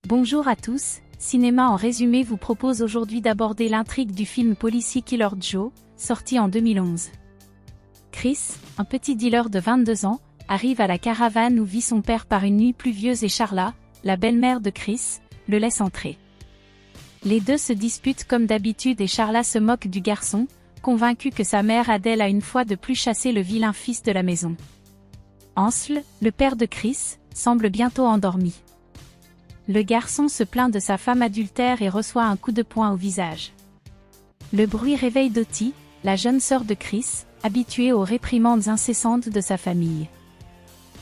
Bonjour à tous, Cinéma en résumé vous propose aujourd'hui d'aborder l'intrigue du film policier Killer Joe, sorti en 2011. Chris, un petit dealer de 22 ans, arrive à la caravane où vit son père par une nuit pluvieuse et Charla, la belle-mère de Chris, le laisse entrer. Les deux se disputent comme d'habitude et Charla se moque du garçon, convaincu que sa mère Adèle a une fois de plus chassé le vilain fils de la maison. Ansel, le père de Chris, semble bientôt endormi. Le garçon se plaint de sa femme adultère et reçoit un coup de poing au visage. Le bruit réveille Dottie, la jeune sœur de Chris, habituée aux réprimandes incessantes de sa famille.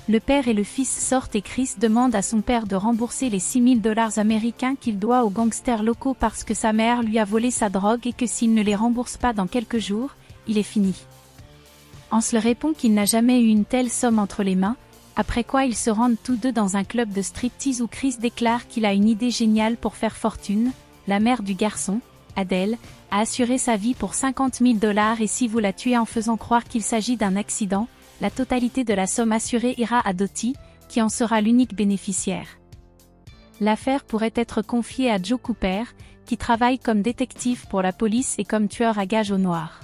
Le père et le fils sortent et Chris demande à son père de rembourser les $6 000 américains qu'il doit aux gangsters locaux parce que sa mère lui a volé sa drogue et que s'il ne les rembourse pas dans quelques jours, il est fini. Ansel répond qu'il n'a jamais eu une telle somme entre les mains, après quoi ils se rendent tous deux dans un club de striptease où Chris déclare qu'il a une idée géniale pour faire fortune. La mère du garçon, Adèle, a assuré sa vie pour $50 000 et si vous la tuez en faisant croire qu'il s'agit d'un accident, la totalité de la somme assurée ira à Dottie, qui en sera l'unique bénéficiaire. L'affaire pourrait être confiée à Joe Cooper, qui travaille comme détective pour la police et comme tueur à gages au noir.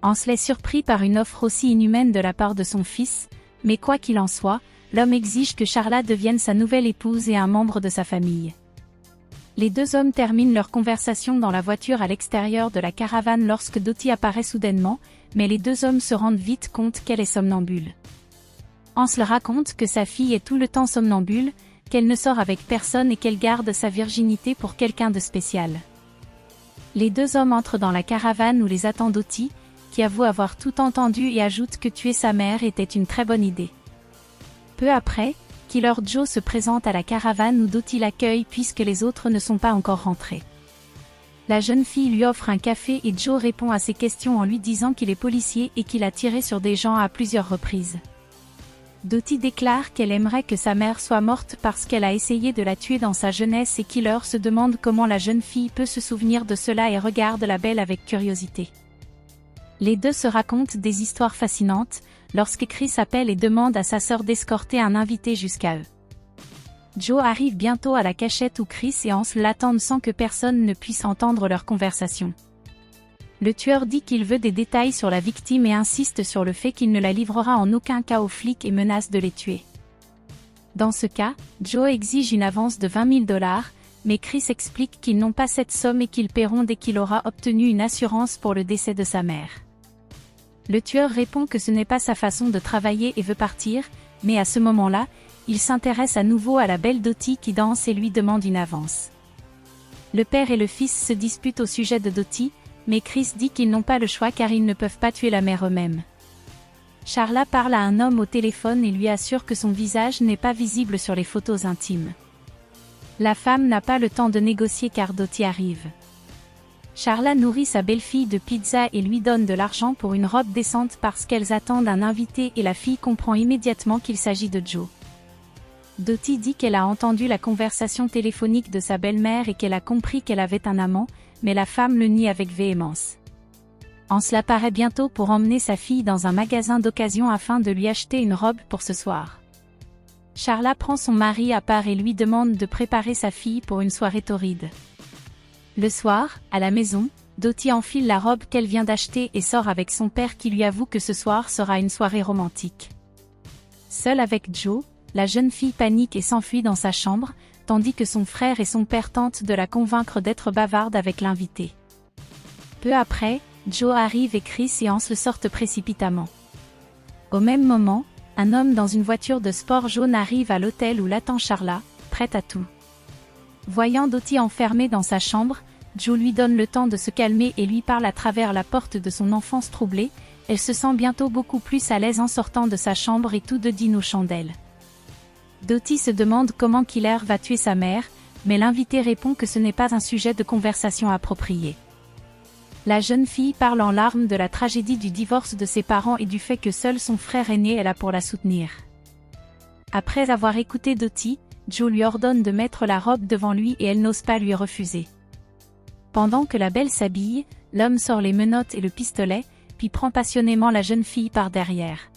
Ansel est surpris par une offre aussi inhumaine de la part de son fils, mais quoi qu'il en soit, l'homme exige que Charla devienne sa nouvelle épouse et un membre de sa famille. Les deux hommes terminent leur conversation dans la voiture à l'extérieur de la caravane lorsque Dottie apparaît soudainement, mais les deux hommes se rendent vite compte qu'elle est somnambule. Ansel raconte que sa fille est tout le temps somnambule, qu'elle ne sort avec personne et qu'elle garde sa virginité pour quelqu'un de spécial. Les deux hommes entrent dans la caravane où les attend Dottie, qui avoue avoir tout entendu et ajoute que tuer sa mère était une très bonne idée. Peu après, Killer Joe se présente à la caravane où Dottie l'accueille puisque les autres ne sont pas encore rentrés. La jeune fille lui offre un café et Joe répond à ses questions en lui disant qu'il est policier et qu'il a tiré sur des gens à plusieurs reprises. Dottie déclare qu'elle aimerait que sa mère soit morte parce qu'elle a essayé de la tuer dans sa jeunesse et Killer se demande comment la jeune fille peut se souvenir de cela et regarde la belle avec curiosité. Les deux se racontent des histoires fascinantes, lorsque Chris appelle et demande à sa sœur d'escorter un invité jusqu'à eux. Joe arrive bientôt à la cachette où Chris et Ansel l'attendent sans que personne ne puisse entendre leur conversation. Le tueur dit qu'il veut des détails sur la victime et insiste sur le fait qu'il ne la livrera en aucun cas aux flics et menace de les tuer. Dans ce cas, Joe exige une avance de $20 000, mais Chris explique qu'ils n'ont pas cette somme et qu'ils paieront dès qu'il aura obtenu une assurance pour le décès de sa mère. Le tueur répond que ce n'est pas sa façon de travailler et veut partir, mais à ce moment-là, il s'intéresse à nouveau à la belle Dottie qui danse et lui demande une avance. Le père et le fils se disputent au sujet de Dottie, mais Chris dit qu'ils n'ont pas le choix car ils ne peuvent pas tuer la mère eux-mêmes. Charla parle à un homme au téléphone et lui assure que son visage n'est pas visible sur les photos intimes. La femme n'a pas le temps de négocier car Dottie arrive. Charla nourrit sa belle-fille de pizza et lui donne de l'argent pour une robe décente parce qu'elles attendent un invité et la fille comprend immédiatement qu'il s'agit de Joe. Dottie dit qu'elle a entendu la conversation téléphonique de sa belle-mère et qu'elle a compris qu'elle avait un amant, mais la femme le nie avec véhémence. Ansel apparaît bientôt pour emmener sa fille dans un magasin d'occasion afin de lui acheter une robe pour ce soir. Charla prend son mari à part et lui demande de préparer sa fille pour une soirée torride. Le soir, à la maison, Dottie enfile la robe qu'elle vient d'acheter et sort avec son père qui lui avoue que ce soir sera une soirée romantique. Seule avec Joe, la jeune fille panique et s'enfuit dans sa chambre, tandis que son frère et son père tentent de la convaincre d'être bavarde avec l'invité. Peu après, Joe arrive et Chris et Ansel sortent précipitamment. Au même moment, un homme dans une voiture de sport jaune arrive à l'hôtel où l'attend Charla, prête à tout. Voyant Dottie enfermée dans sa chambre, Joe lui donne le temps de se calmer et lui parle à travers la porte de son enfance troublée. Elle se sent bientôt beaucoup plus à l'aise en sortant de sa chambre et tous deux dînent aux chandelles. Dottie se demande comment Killer va tuer sa mère, mais l'invité répond que ce n'est pas un sujet de conversation approprié. La jeune fille parle en larmes de la tragédie du divorce de ses parents et du fait que seul son frère aîné est là pour la soutenir. Après avoir écouté Dottie, Joe lui ordonne de mettre la robe devant lui et elle n'ose pas lui refuser. Pendant que la belle s'habille, l'homme sort les menottes et le pistolet, puis prend passionnément la jeune fille par derrière.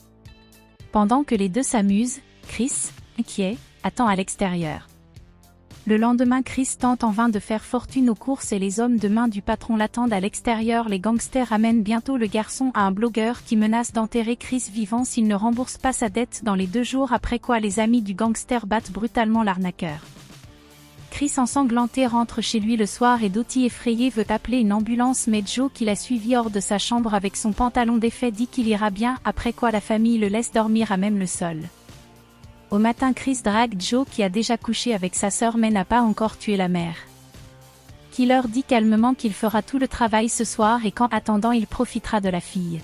Pendant que les deux s'amusent, Chris, inquiet, attend à l'extérieur. Le lendemain, Chris tente en vain de faire fortune aux courses et les hommes de main du patron l'attendent à l'extérieur. Les gangsters amènent bientôt le garçon à un blogueur qui menace d'enterrer Chris vivant s'il ne rembourse pas sa dette dans les 2 jours, après quoi les amis du gangster battent brutalement l'arnaqueur. Chris ensanglanté rentre chez lui le soir et Dottie effrayée veut appeler une ambulance, mais Joe qui l'a suivi hors de sa chambre avec son pantalon défait dit qu'il ira bien, après quoi la famille le laisse dormir à même le sol. Au matin, Chris drague Joe qui a déjà couché avec sa sœur mais n'a pas encore tué la mère. Killer dit calmement qu'il fera tout le travail ce soir et qu'en attendant il profitera de la fille.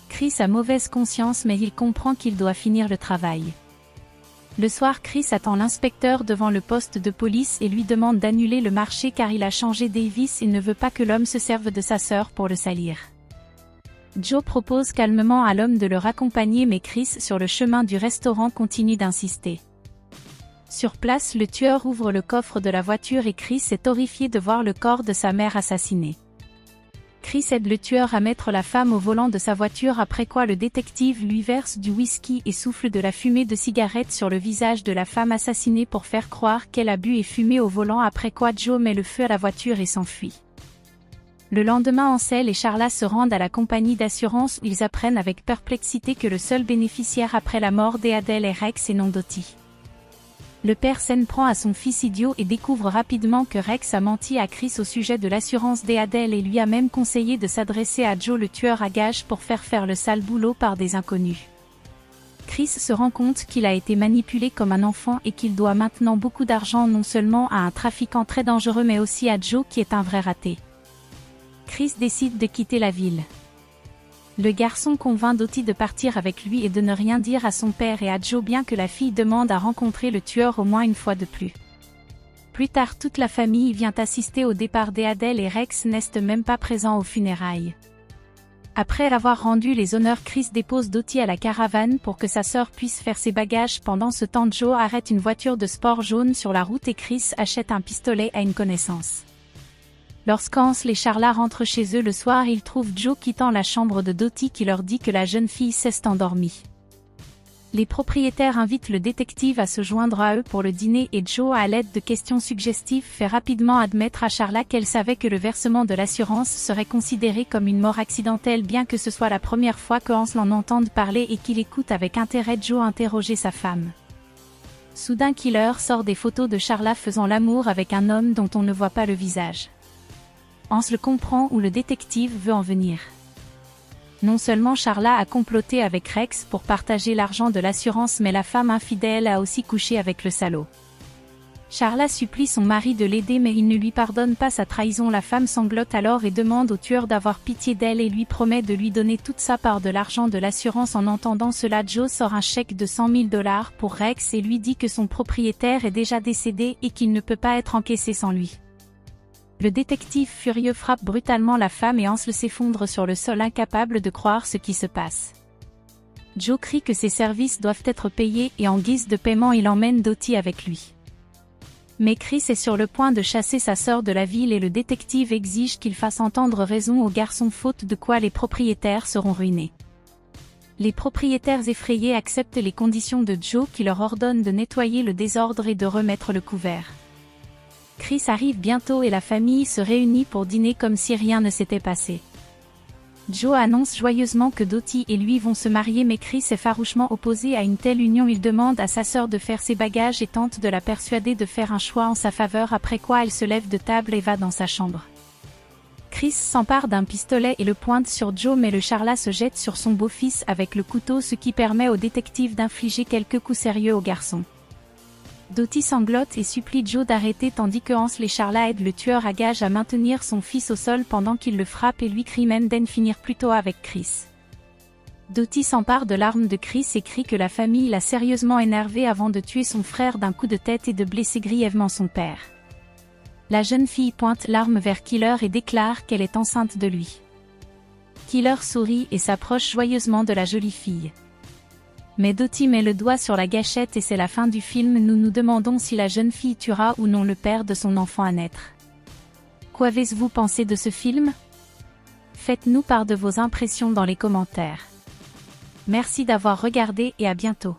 Chris a mauvaise conscience mais il comprend qu'il doit finir le travail. Le soir, Chris attend l'inspecteur devant le poste de police et lui demande d'annuler le marché car il a changé Davis et ne veut pas que l'homme se serve de sa sœur pour le salir. Joe propose calmement à l'homme de le raccompagner mais Chris, sur le chemin du restaurant, continue d'insister. Sur place, le tueur ouvre le coffre de la voiture et Chris est horrifié de voir le corps de sa mère assassinée. Chris aide le tueur à mettre la femme au volant de sa voiture, après quoi le détective lui verse du whisky et souffle de la fumée de cigarette sur le visage de la femme assassinée pour faire croire qu'elle a bu et fumé au volant, après quoi Joe met le feu à la voiture et s'enfuit. Le lendemain, Ansel et Charla se rendent à la compagnie d'assurance où ils apprennent avec perplexité que le seul bénéficiaire après la mort d'Adèle est Rex et non Dottie. Le père s'en prend à son fils idiot et découvre rapidement que Rex a menti à Chris au sujet de l'assurance d'Adèle et lui a même conseillé de s'adresser à Joe le tueur à gages pour faire le sale boulot par des inconnus. Chris se rend compte qu'il a été manipulé comme un enfant et qu'il doit maintenant beaucoup d'argent non seulement à un trafiquant très dangereux mais aussi à Joe qui est un vrai raté. Chris décide de quitter la ville. Le garçon convainc Dottie de partir avec lui et de ne rien dire à son père et à Joe, bien que la fille demande à rencontrer le tueur au moins une fois de plus. Plus tard, toute la famille vient assister au départ d'Adèle et Rex n'est même pas présent aux funérailles. Après avoir rendu les honneurs, Chris dépose Dottie à la caravane pour que sa sœur puisse faire ses bagages. Pendant ce temps, Joe arrête une voiture de sport jaune sur la route et Chris achète un pistolet à une connaissance. Lorsqu'Ansel et Charla rentrent chez eux le soir, ils trouvent Joe quittant la chambre de Dottie qui leur dit que la jeune fille s'est endormie. Les propriétaires invitent le détective à se joindre à eux pour le dîner et Joe, à l'aide de questions suggestives, fait rapidement admettre à Charla qu'elle savait que le versement de l'assurance serait considéré comme une mort accidentelle, bien que ce soit la première fois que Ansel en entende parler et qu'il écoute avec intérêt Joe interroger sa femme. Soudain, Killer sort des photos de Charla faisant l'amour avec un homme dont on ne voit pas le visage. Ansel comprend où le détective veut en venir. Non seulement Charla a comploté avec Rex pour partager l'argent de l'assurance, mais la femme infidèle a aussi couché avec le salaud. Charla supplie son mari de l'aider mais il ne lui pardonne pas sa trahison. La femme sanglote alors et demande au tueur d'avoir pitié d'elle et lui promet de lui donner toute sa part de l'argent de l'assurance. En entendant cela, Joe sort un chèque de 100 000 $ pour Rex et lui dit que son propriétaire est déjà décédé et qu'il ne peut pas être encaissé sans lui. Le détective furieux frappe brutalement la femme et Ansel s'effondre sur le sol, incapable de croire ce qui se passe. Joe crie que ses services doivent être payés et en guise de paiement il emmène Dottie avec lui. Mais Chris est sur le point de chasser sa sœur de la ville et le détective exige qu'il fasse entendre raison au garçon, faute de quoi les propriétaires seront ruinés. Les propriétaires effrayés acceptent les conditions de Joe qui leur ordonne de nettoyer le désordre et de remettre le couvert. Chris arrive bientôt et la famille se réunit pour dîner comme si rien ne s'était passé. Joe annonce joyeusement que Dottie et lui vont se marier, mais Chris est farouchement opposé à une telle union. Il demande à sa sœur de faire ses bagages et tente de la persuader de faire un choix en sa faveur, après quoi elle se lève de table et va dans sa chambre. Chris s'empare d'un pistolet et le pointe sur Joe, mais le Charla se jette sur son beau-fils avec le couteau, ce qui permet au détective d'infliger quelques coups sérieux au garçon. Dottie sanglote et supplie Joe d'arrêter tandis que Ansel et Charla aident le tueur à gages à maintenir son fils au sol pendant qu'il le frappe et lui crie même d'en finir plus tôt avec Chris. Dottie s'empare de l'arme de Chris et crie que la famille l'a sérieusement énervé avant de tuer son frère d'un coup de tête et de blesser grièvement son père. La jeune fille pointe l'arme vers Killer et déclare qu'elle est enceinte de lui. Killer sourit et s'approche joyeusement de la jolie fille. Mais Dottie met le doigt sur la gâchette et c'est la fin du film. Nous nous demandons si la jeune fille tuera ou non le père de son enfant à naître. Qu'avez-vous pensé de ce film? Faites-nous part de vos impressions dans les commentaires. Merci d'avoir regardé et à bientôt.